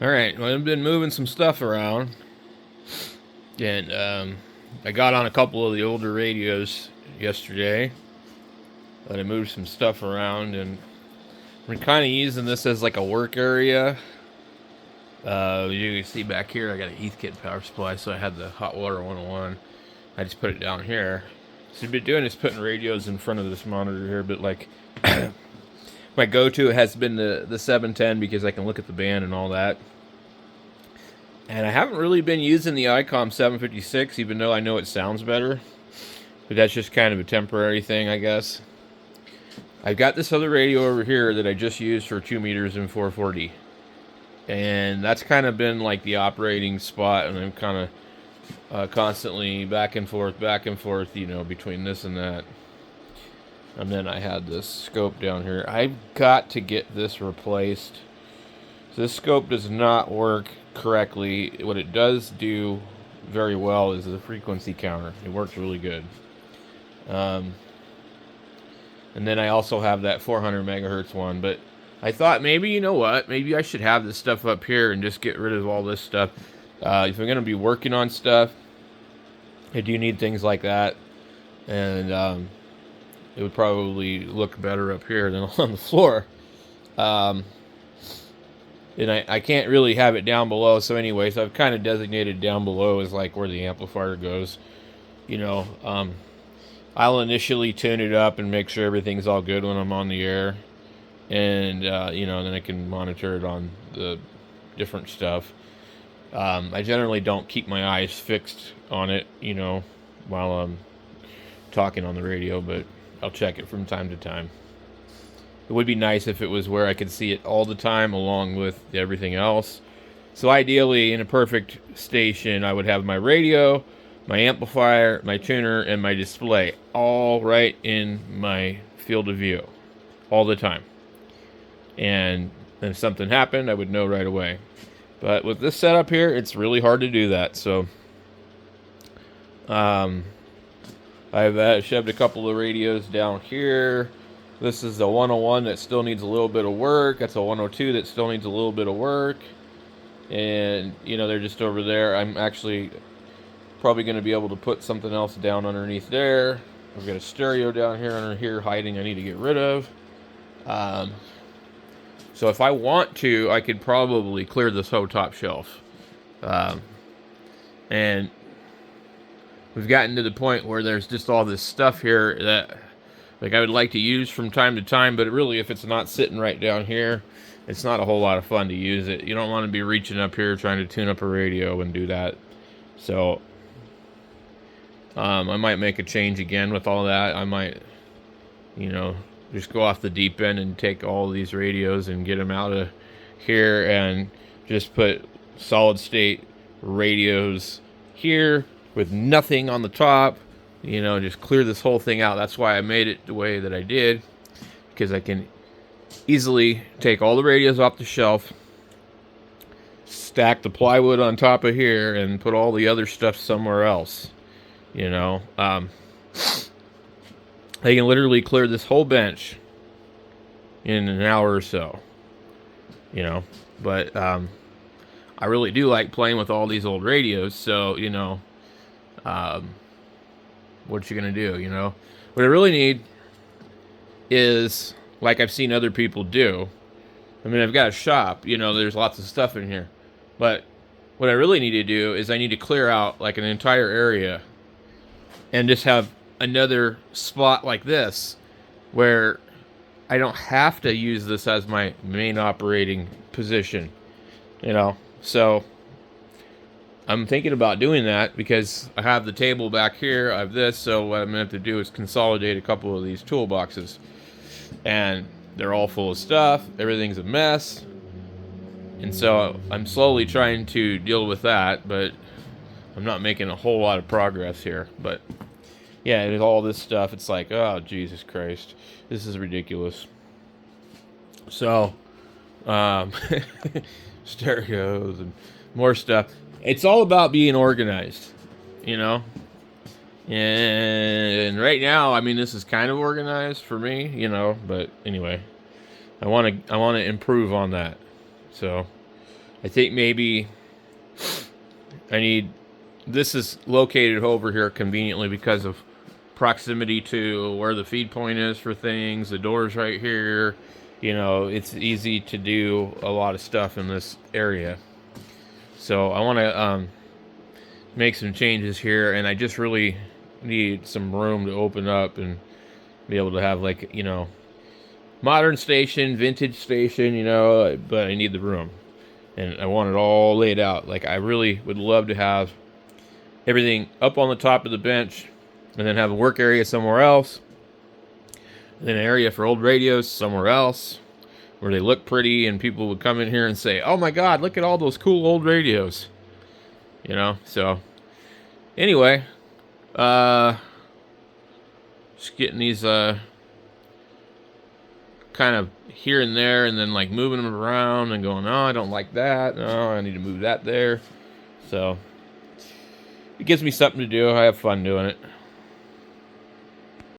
Alright, well, I've been moving some stuff around, and I got on a couple of the older radios yesterday, but I moved some stuff around, and we're kind of using this as like a work area. You can see back here, I got a Heathkit power supply, so I had the Hot Water 101. I just put it down here. So what I've been doing is putting radios in front of this monitor here, but like my go-to has been the 710 because I can look at the band and all that. And I haven't really been using the ICOM 756, even though I know it sounds better. But that's just kind of a temporary thing, I guess. I've got this other radio over here that I just used for 2 meters and 440. And that's kind of been like the operating spot, and I'm kind of constantly back and forth, between this and that. And then I had this scope down here. I've got to get this replaced. So this scope does not work correctly. What it does do very well is the frequency counter. It works really good. And then I also have that 400 megahertz one. But I thought maybe, you know what? Maybe I should have this stuff up here and just get rid of all this stuff. If I'm going to be working on stuff, I do need things like that. And it would probably look better up here than on the floor. And I can't really have it down below, so anyway, so I've kind of designated down below as like where the amplifier goes. I'll initially tune it up and make sure everything's all good when I'm on the air. And, then I can monitor it on the different stuff. I generally don't keep my eyes fixed on it, while I'm talking on the radio, but I'll check it from time to time. It would be nice if it was where I could see it all the time along with everything else. So ideally, in a perfect station, I would have my radio, my amplifier, my tuner, and my display all right in my field of view all the time. And if something happened, I would know right away. But with this setup here, it's really hard to do that. So I've shoved a couple of radios down here. This is a 101 that still needs a little bit of work. That's a 102 that still needs a little bit of work. And, they're just over there. I'm actually probably going to be able to put something else down underneath there. I've got a stereo down here under here hiding I need to get rid of. So if I want to, I could probably clear this whole top shelf. And we've gotten to the point where there's just all this stuff here that I would like to use from time to time, but really if it's not sitting right down here, it's not a whole lot of fun to use it. You don't want to be reaching up here trying to tune up a radio and do that. So I might make a change again with all that. I might, just go off the deep end and take all these radios and get them out of here and just put solid state radios here with nothing on the top. Just clear this whole thing out. That's why I made it the way that I did, because I can easily take all the radios off the shelf, stack the plywood on top of here, and put all the other stuff somewhere else. They can literally clear this whole bench in an hour or so. But I really do like playing with all these old radios, so, what you gonna do, What I really need is, like I've seen other people do. I mean, I've got a shop, there's lots of stuff in here. But what I really need to do is I need to clear out like an entire area and just have another spot like this where I don't have to use this as my main operating position, So I'm thinking about doing that because I have the table back here. I have this, so what I'm going to have to do is consolidate a couple of these toolboxes. And they're all full of stuff. Everything's a mess. And so I'm slowly trying to deal with that, but I'm not making a whole lot of progress here. But yeah, there's all this stuff. It's like, oh, Jesus Christ. This is ridiculous. So, stereos and more stuff. It's all about being organized, And right now, this is kind of organized for me, But anyway, I want to improve on that. So I think maybe this is located over here conveniently because of proximity to where the feed point is for things. The door's right here. It's easy to do a lot of stuff in this area. So I want to make some changes here, and I just really need some room to open up and be able to have, like, modern station, vintage station, but I need the room. And I want it all laid out. Like, I really would love to have everything up on the top of the bench, and then have a work area somewhere else, and then an area for old radios somewhere else, where they look pretty, and people would come in here and say, "Oh my God, look at all those cool old radios." So anyway, just getting these kind of here and there, and then like moving them around and going, "Oh, I don't like that. No, I need to move that there." So it gives me something to do. I have fun doing it.